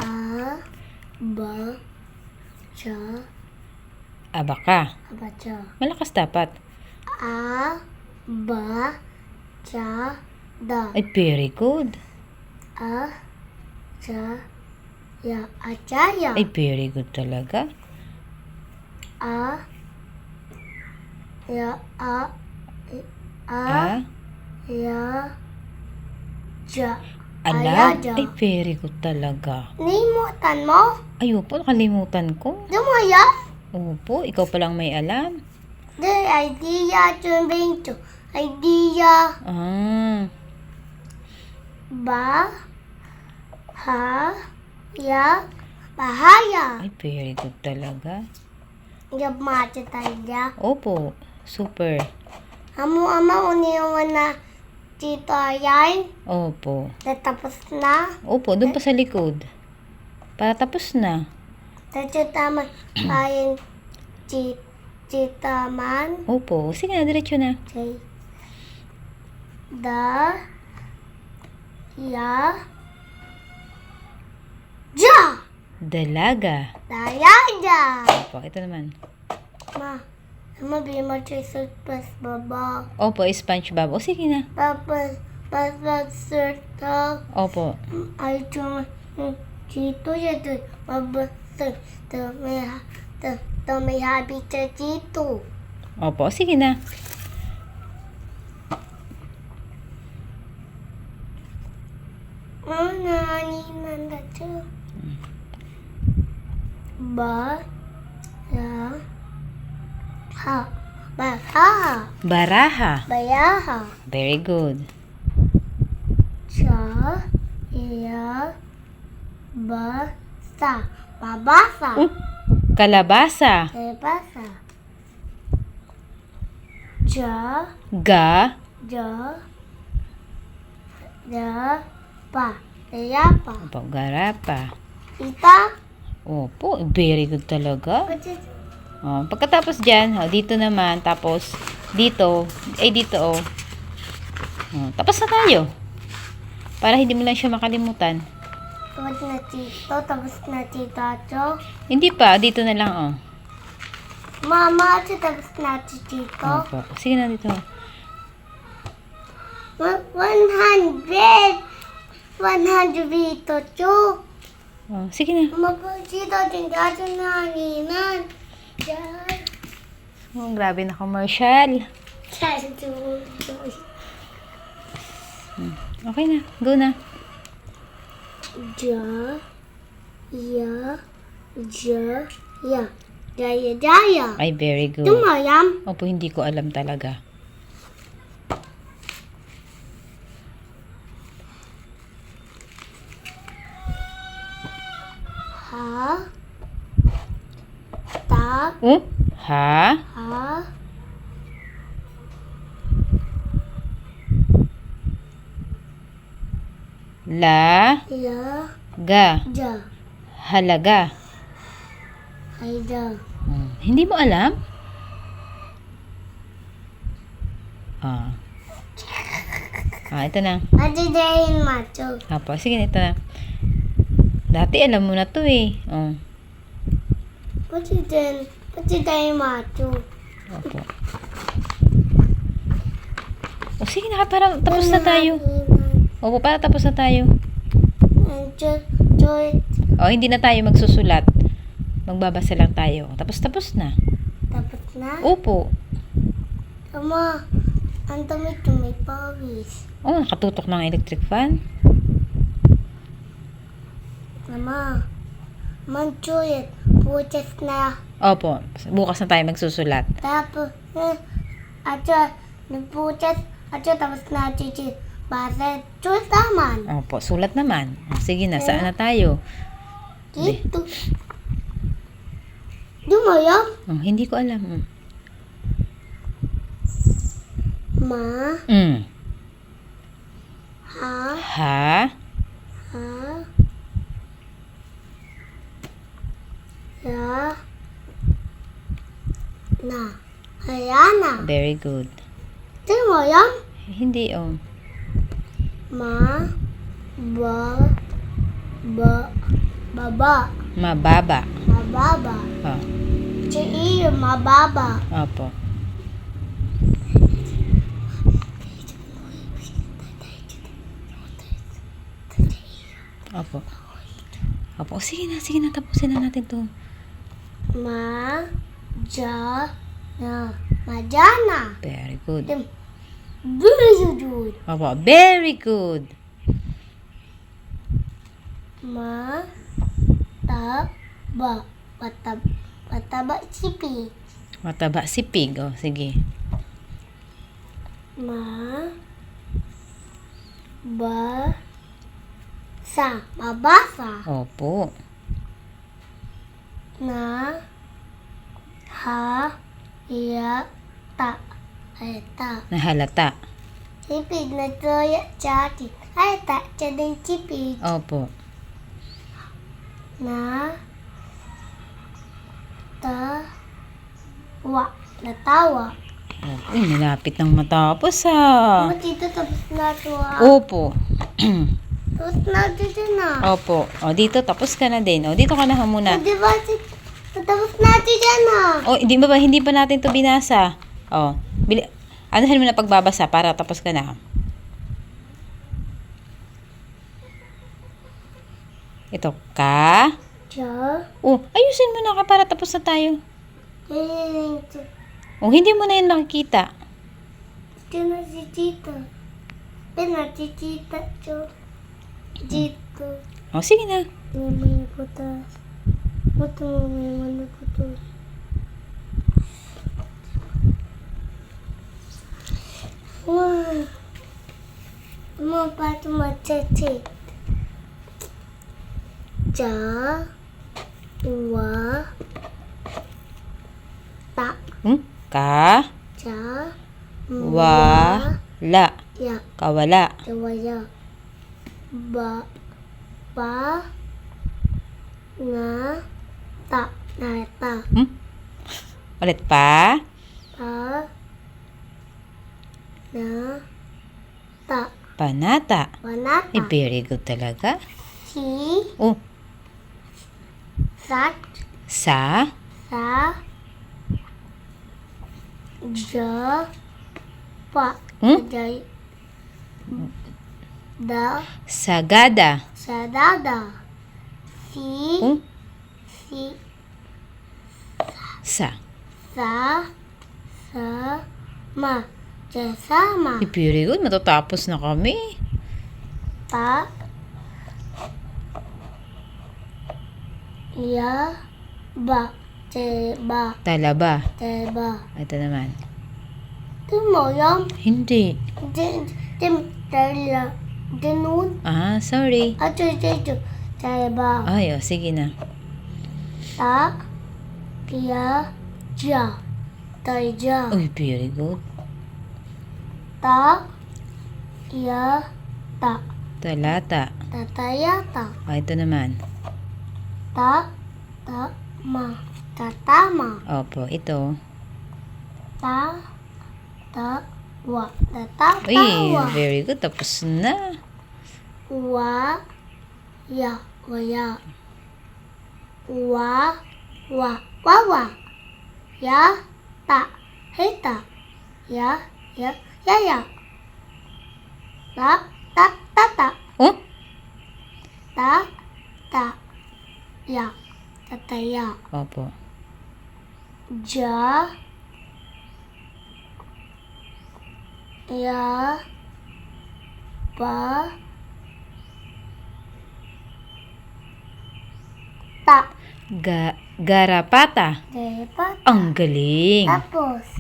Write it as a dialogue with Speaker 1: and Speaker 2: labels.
Speaker 1: A, ba, cha,
Speaker 2: Abaka.
Speaker 1: abacha.
Speaker 2: Malakas dapat.
Speaker 1: A, ba, cha, da.
Speaker 2: Ay, very good.
Speaker 1: A, cha, ya, achaya.
Speaker 2: Ay, very good talaga.
Speaker 1: A, ya, a,
Speaker 2: Ah,
Speaker 1: ya, ja.
Speaker 2: alam.
Speaker 1: Ayaja.
Speaker 2: Ay, very good talaga.
Speaker 1: Nimutan mo?
Speaker 2: Ay, opo, nakalimutan ko.
Speaker 1: Dumaya?
Speaker 2: Opo, ikaw palang may alam.
Speaker 1: The idea to idea. Ba, ha, ya, bahaya.
Speaker 2: Ay, very good talaga.
Speaker 1: Gab mati tayo.
Speaker 2: Opo, super.
Speaker 1: Amo ama uniwan na dito ayan.
Speaker 2: Opo.
Speaker 1: Tatapos na.
Speaker 2: Opo, doon pa sa likod. Para tapos na.
Speaker 1: Tatyo tama ayan man.
Speaker 2: Opo, sige na, diretso na.
Speaker 1: Okay. Da, ya, ja.
Speaker 2: Dalaga.
Speaker 1: Dayaja.
Speaker 2: Opo, ito naman.
Speaker 1: Ma, ama bima chisel pas baba.
Speaker 2: Opo, SpongeBob. O, sige na.
Speaker 1: Tapos, pas serta.
Speaker 2: Opo.
Speaker 1: Ay cuma dito ya to mabasa to may habit sa dito.
Speaker 2: Opo, sige na.
Speaker 1: Nani nanda to. Ba, ya, ha,
Speaker 2: Baraha.
Speaker 1: bayaha,
Speaker 2: Very good.
Speaker 1: cha, ya, babasa,
Speaker 2: Kalabasa.
Speaker 1: basa, ja,
Speaker 2: Ga.
Speaker 1: Yapa.
Speaker 2: Opo, garapa.
Speaker 1: Ita?
Speaker 2: Opo, very good talaga. Oh, pagkatapos dyan, dito naman, tapos dito, dito, oh. Tapos na tayo. Para hindi mo lang siya makalimutan.
Speaker 1: Tapos na tito, tapos na tito.
Speaker 2: Hindi pa, dito na lang, oh.
Speaker 1: Mama, tapos na tito.
Speaker 2: Opo, sige na dito.
Speaker 1: 100 dito, chu.
Speaker 2: Oh, sige na.
Speaker 1: Dito, dito na ninan. Diyan.
Speaker 2: Oh, grabe na commercial. Okay na, go na.
Speaker 1: Jaya.
Speaker 2: Ay, very good.
Speaker 1: Tumayam.
Speaker 2: Opo, hindi ko alam talaga.
Speaker 1: Ha. Ta.
Speaker 2: Ha?
Speaker 1: Ha.
Speaker 2: La.
Speaker 1: Ya.
Speaker 2: Ga.
Speaker 1: Ja.
Speaker 2: Halaga.
Speaker 1: Aida.
Speaker 2: Hindi mo alam? Ah. Ito na.
Speaker 1: Ate dahin macho.
Speaker 2: Apo, sige na, ito na. Dati alam mo na to eh. Oh.
Speaker 1: Pati dahin macho.
Speaker 2: Opo. O sige na, para tapos na tayo. Opo, para tapos na tayo. O, hindi na tayo magsusulat. Magbabasa lang tayo. Tapos na.
Speaker 1: Tapos na?
Speaker 2: Opo.
Speaker 1: Ama, ang dami may pawis.
Speaker 2: Oh, nakatutok ng electric fan.
Speaker 1: Mama, manchuyet, puches na.
Speaker 2: Opo, bukas na tayo magsusulat.
Speaker 1: Tapos, atya, nagpuches, atya, tapos na, chichi, base, chus naman.
Speaker 2: Opo, sulat naman. Sige na, saan na tayo?
Speaker 1: Dito. Dumayam?
Speaker 2: Hindi ko alam.
Speaker 1: Ma, ha,
Speaker 2: Ha?
Speaker 1: ya, na. Hayana.
Speaker 2: Very good.
Speaker 1: Dumayam?
Speaker 2: Hindi, oh.
Speaker 1: Ma, ba, Baba.
Speaker 2: Mababa.
Speaker 1: Mababa.
Speaker 2: Oh,
Speaker 1: Chi mababa.
Speaker 2: opo. Opo. Opo. Sige na. Tapusin na natin to.
Speaker 1: Majana.
Speaker 2: Very good.
Speaker 1: Very good.
Speaker 2: Opo. Very good.
Speaker 1: Mataba. Mataba sipi.
Speaker 2: Mataba si pig. Oh, sige. Mabasa. Opo. Nahalata.
Speaker 1: Sipid na toya chati. Ay, din sipid.
Speaker 2: Opo.
Speaker 1: Natawa.
Speaker 2: Opo. Uy, malapit nang matapos ah.
Speaker 1: Dito tapos na to
Speaker 2: Opo.
Speaker 1: Tapos na dito na.
Speaker 2: Opo. O, dito tapos ka na din. O, dito ka na muna.
Speaker 1: Di ba tapos natin dyan na.
Speaker 2: O, hindi pa natin to binasa. O, anuhin mo na pagbabasa para tapos ka na. Ito, ka. O, ayusin mo na ka para tapos na tayo. O, hindi mo na yun makikita.
Speaker 1: Ito si Tita. Si Tita. Dito.
Speaker 2: O, sige na.
Speaker 1: May putas. Ito may putas. Mo pato macet. Ta.
Speaker 2: Ka. Wala.
Speaker 1: Ya.
Speaker 2: Kawala.
Speaker 1: Kawaya. Ta.
Speaker 2: Ulit pa.
Speaker 1: Ta.
Speaker 2: Panata.
Speaker 1: Wanata.
Speaker 2: Very good talaga.
Speaker 1: Si.
Speaker 2: O,
Speaker 1: Sat.
Speaker 2: sa.
Speaker 1: Pa.
Speaker 2: Hmm? Sagada.
Speaker 1: Sadada. Si.
Speaker 2: Sa.
Speaker 1: Ma. Kasama.
Speaker 2: Very good. Matatapos na kami.
Speaker 1: Ta. Ba.
Speaker 2: Talaba. Ito naman.
Speaker 1: Mo yan.
Speaker 2: Hindi.
Speaker 1: Ganun.
Speaker 2: Sorry.
Speaker 1: Dito. Ba.
Speaker 2: Ay, sige na.
Speaker 1: Ta. Taja.
Speaker 2: Uy, very good.
Speaker 1: Ta.
Speaker 2: Talata.
Speaker 1: Tatayata.
Speaker 2: Ito naman.
Speaker 1: Tatama.
Speaker 2: Opo, ito.
Speaker 1: Tatawa.
Speaker 2: Uy, very good. Tapos na.
Speaker 1: Waya. Wawa. Ya. Hita. Ya. Ta.
Speaker 2: Oh?
Speaker 1: Ya. Tataya.
Speaker 2: Opo.
Speaker 1: Ta.
Speaker 2: Garapata.
Speaker 1: Dapat.
Speaker 2: Ang galing.
Speaker 1: Tapos.